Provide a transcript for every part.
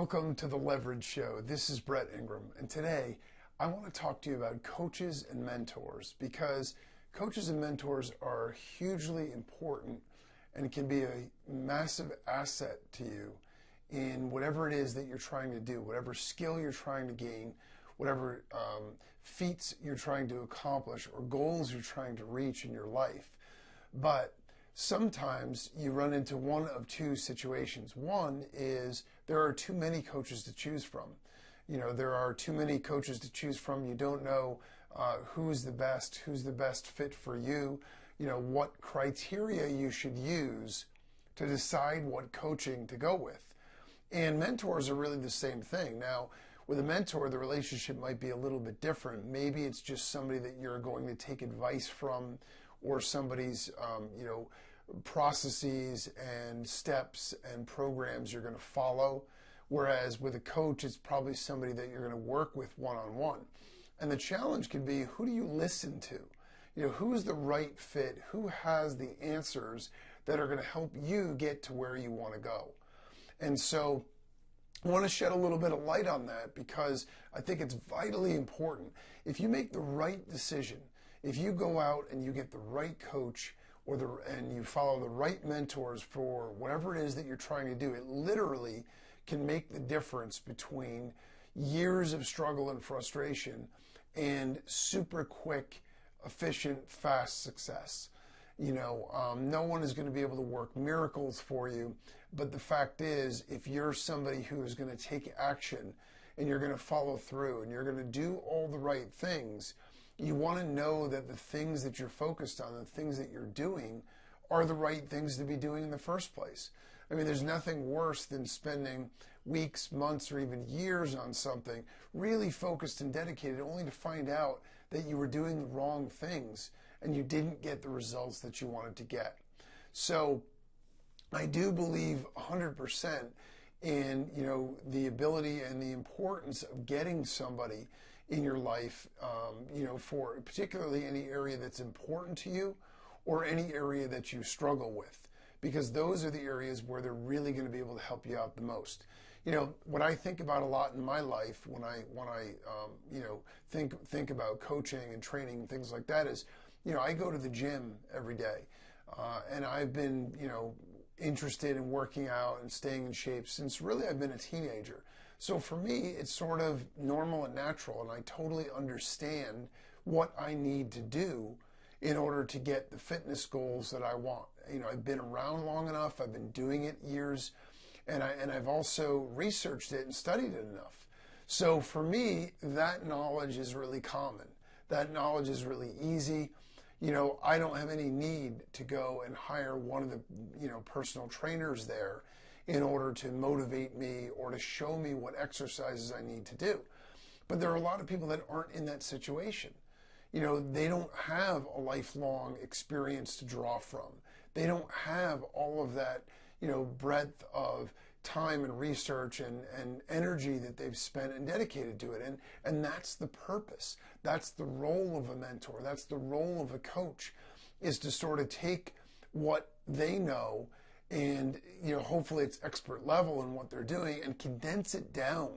Welcome to the Levrige Show. This is Brett Ingram, and today I want to talk to you about coaches and mentors because coaches and mentors are hugely important and can be a massive asset to you in whatever it is that you're trying to do, whatever skill you're trying to gain, whatever feats you're trying to accomplish or goals you're trying to reach in your life. But sometimes you run into one of two situations. One is there are too many coaches to choose from. There are too many coaches to choose from. You don't know who's the best fit for you, what criteria you should use to decide what coaching to go with. And mentors are really the same thing. Now, with a mentor, the relationship might be a little bit different. Maybe it's just somebody that you're going to take advice from, or somebody's, processes and steps and programs you're going to follow. Whereas with a coach, it's probably somebody that you're going to work with one-on-one. And the challenge could be, who do you listen to? Who's the right fit? Who has the answers that are going to help you get to where you want to go? And so I want to shed a little bit of light on that because I think it's vitally important. If you make the right decision, if you go out and you get the right coach and you follow the right mentors for whatever it is that you're trying to do, it literally can make the difference between years of struggle and frustration and super quick, efficient, fast success. No one is going to be able to work miracles for you, but the fact is, if you're somebody who is going to take action and you're going to follow through and you're going to do all the right things, you want to know that the things that you're focused on, the things that you're doing, are the right things to be doing in the first place. I mean, there's nothing worse than spending weeks, months, or even years on something really focused and dedicated only to find out that you were doing the wrong things and you didn't get the results that you wanted to get. So I do believe 100% in the ability and the importance of getting somebody in your life, for particularly any area that's important to you or any area that you struggle with, because those are the areas where they're really going to be able to help you out the most. What I think about a lot in my life when I think about coaching and training and things like that is, I go to the gym every day, and I've been, interested in working out and staying in shape since really I've been a teenager. So for me, it's sort of normal and natural, and I totally understand what I need to do in order to get the fitness goals that I want. I've been around long enough, I've been doing it years, and I've also researched it and studied it enough. So for me, that knowledge is really common. That knowledge is really easy. I don't have any need to go and hire one of the, personal trainers there in order to motivate me or to show me what exercises I need to do. But there are a lot of people that aren't in that situation. They don't have a lifelong experience to draw from. They don't have all of that, breadth of time and research and energy that they've spent and dedicated to it. And that's the purpose. That's the role of a mentor. That's the role of a coach, is to sort of take what they know and, hopefully it's expert level in what they're doing, and condense it down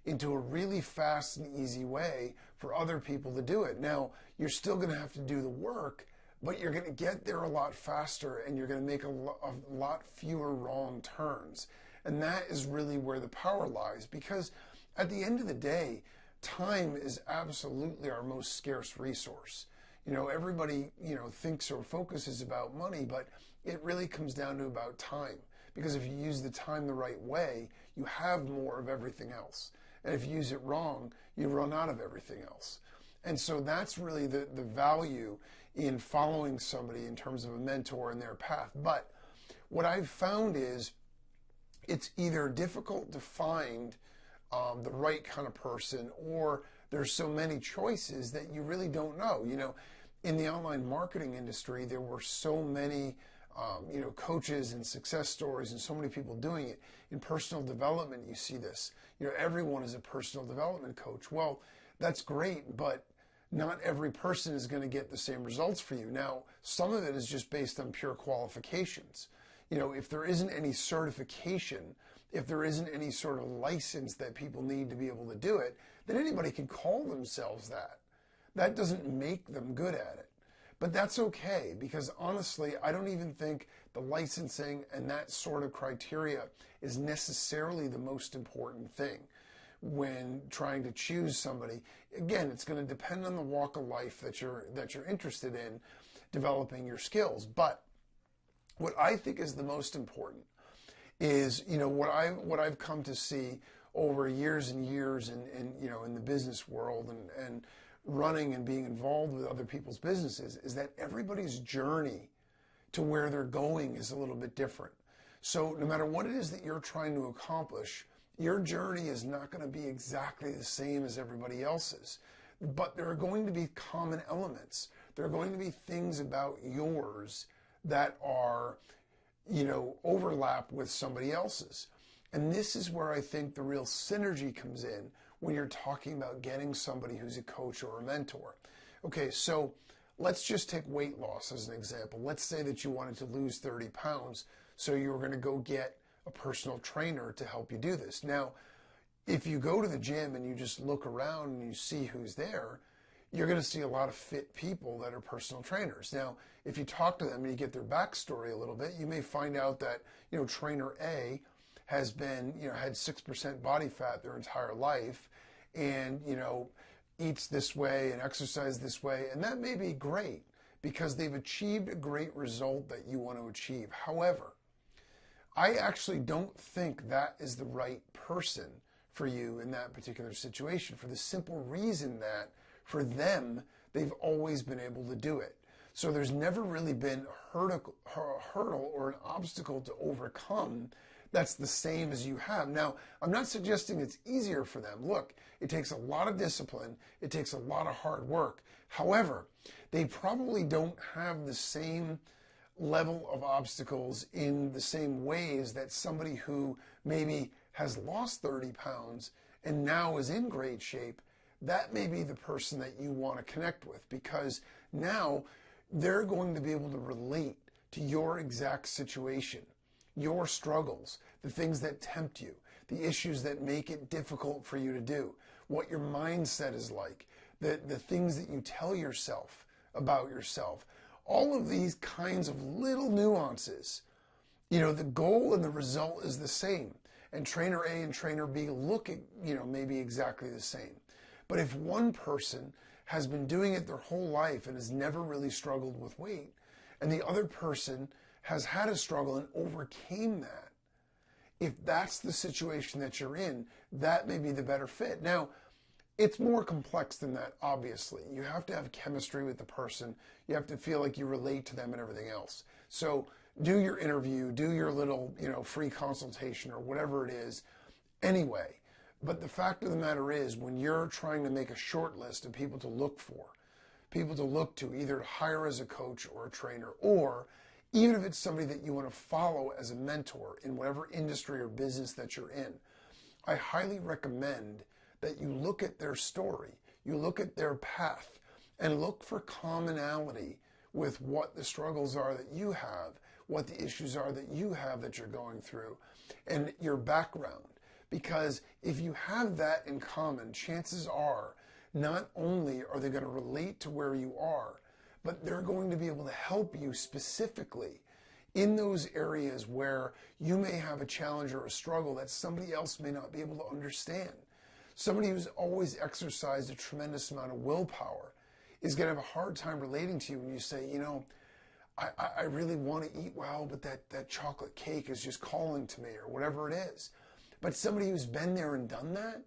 into a really fast and easy way for other people to do it. Now, you're still going to have to do the work, but you're going to get there a lot faster and you're going to make a lot fewer wrong turns. And that is really where the power lies, because at the end of the day, time is absolutely our most scarce resource. Everybody, thinks or focuses about money, but it really comes down to about time. Because if you use the time the right way, you have more of everything else. And if you use it wrong, you run out of everything else. And so that's really the value in following somebody in terms of a mentor and their path. But what I've found is it's either difficult to find the right kind of person, or there's so many choices that you really don't know. In the online marketing industry, there were so many coaches and success stories and so many people doing it. In personal development, you see this. Everyone is a personal development coach. Well, that's great, but not every person is going to get the same results for you. Now, some of it is just based on pure qualifications. If there isn't any certification if there isn't any sort of license that people need to be able to do it, then anybody can call themselves that. That doesn't make them good at it. But that's okay, because honestly, I don't even think the licensing and that sort of criteria is necessarily the most important thing when trying to choose somebody. Again, it's going to depend on the walk of life that you're interested in developing your skills. But what I think is the most important is, what I've come to see over years and years in the business world and running and being involved with other people's businesses, is that everybody's journey to where they're going is a little bit different. So no matter what it is that you're trying to accomplish, your journey is not going to be exactly the same as everybody else's. But there are going to be common elements. There are going to be things about yours that are, overlap with somebody else's. And this is where I think the real synergy comes in when you're talking about getting somebody who's a coach or a mentor. Okay, so let's just take weight loss as an example. Let's say that you wanted to lose 30 pounds, so you were going to go get a personal trainer to help you do this. Now, if you go to the gym and you just look around and you see who's there, you're going to see a lot of fit people that are personal trainers. Now, if you talk to them and you get their backstory a little bit, you may find out that, trainer A has been, had 6% body fat their entire life and, eats this way and exercises this way. And that may be great because they've achieved a great result that you want to achieve. However, I actually don't think that is the right person for you in that particular situation, for the simple reason that for them, they've always been able to do it. So there's never really been a hurdle or an obstacle to overcome that's the same as you have. Now, I'm not suggesting it's easier for them. Look, it takes a lot of discipline. It takes a lot of hard work. However, they probably don't have the same level of obstacles in the same ways that somebody who maybe has lost 30 pounds and now is in great shape, that may be the person that you want to connect with, because now they're going to be able to relate to your exact situation, your struggles, the things that tempt you, the issues that make it difficult for you to do, what your mindset is like, the things that you tell yourself about yourself. All of these kinds of little nuances, the goal and the result is the same. And trainer A and trainer B look at, maybe exactly the same. But if one person has been doing it their whole life and has never really struggled with weight, and the other person has had a struggle and overcame that, if that's the situation that you're in, that may be the better fit. Now, it's more complex than that, obviously. You have to have chemistry with the person. You have to feel like you relate to them and everything else. So do your interview, do your little, free consultation or whatever it is anyway. But the fact of the matter is, when you're trying to make a short list of people to look for, people to look to, either to hire as a coach or a trainer, or even if it's somebody that you want to follow as a mentor in whatever industry or business that you're in, I highly recommend that you look at their story, you look at their path, and look for commonality with what the struggles are that you have, what the issues are that you have that you're going through, and your background. Because if you have that in common, chances are not only are they going to relate to where you are, but they're going to be able to help you specifically in those areas where you may have a challenge or a struggle that somebody else may not be able to understand. Somebody who's always exercised a tremendous amount of willpower is going to have a hard time relating to you when you say, I really want to eat well, but that chocolate cake is just calling to me, or whatever it is. But somebody who's been there and done that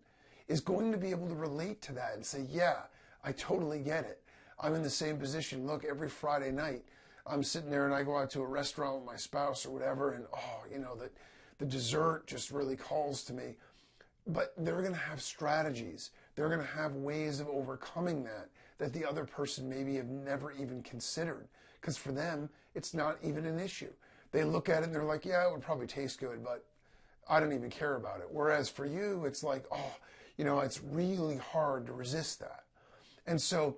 is going to be able to relate to that and say, yeah, I totally get it. I'm in the same position. Look, every Friday night, I'm sitting there and I go out to a restaurant with my spouse or whatever, and the dessert just really calls to me. But they're going to have strategies. They're going to have ways of overcoming that the other person maybe have never even considered. Because for them, it's not even an issue. They look at it and they're like, yeah, it would probably taste good, but I don't even care about it. Whereas for you, it's like, it's really hard to resist that. And so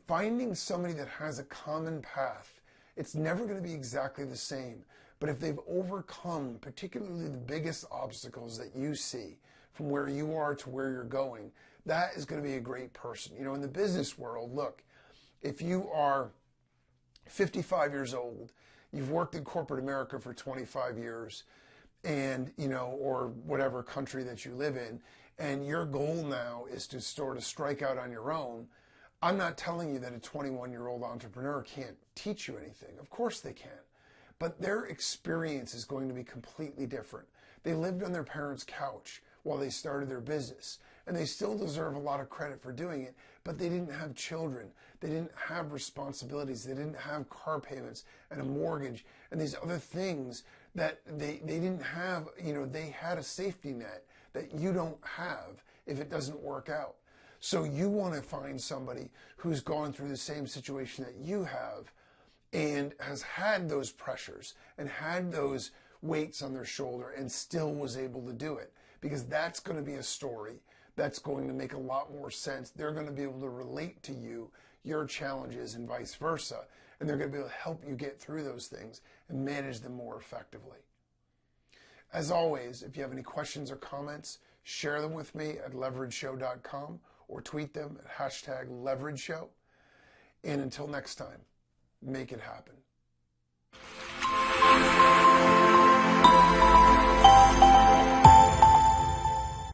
finding somebody that has a common path, it's never going to be exactly the same, But if they've overcome particularly the biggest obstacles that you see from where you are to where you're going, that is going to be a great person. You know, in the business world, look, if you are 55 years old, you've worked in corporate America for 25 years, and, you know, or whatever country that you live in, and your goal now is to sort of strike out on your own, I'm not telling you that a 21-year-old entrepreneur can't teach you anything. Of course they can. But their experience is going to be completely different. They lived on their parents' couch while they started their business, and they still deserve a lot of credit for doing it, but they didn't have children. They didn't have responsibilities. They didn't have car payments and a mortgage and these other things that they didn't have. You know, they had a safety net that you don't have if it doesn't work out. So you want to find somebody who's gone through the same situation that you have and has had those pressures and had those weights on their shoulder and still was able to do it, because that's going to be a story that's going to make a lot more sense. They're going to be able to relate to you, your challenges, and vice versa, and they're going to be able to help you get through those things and manage them more effectively. As always, if you have any questions or comments, share them with me at levrigeshow.com or tweet them at #levrigeshow. And until next time, make it happen.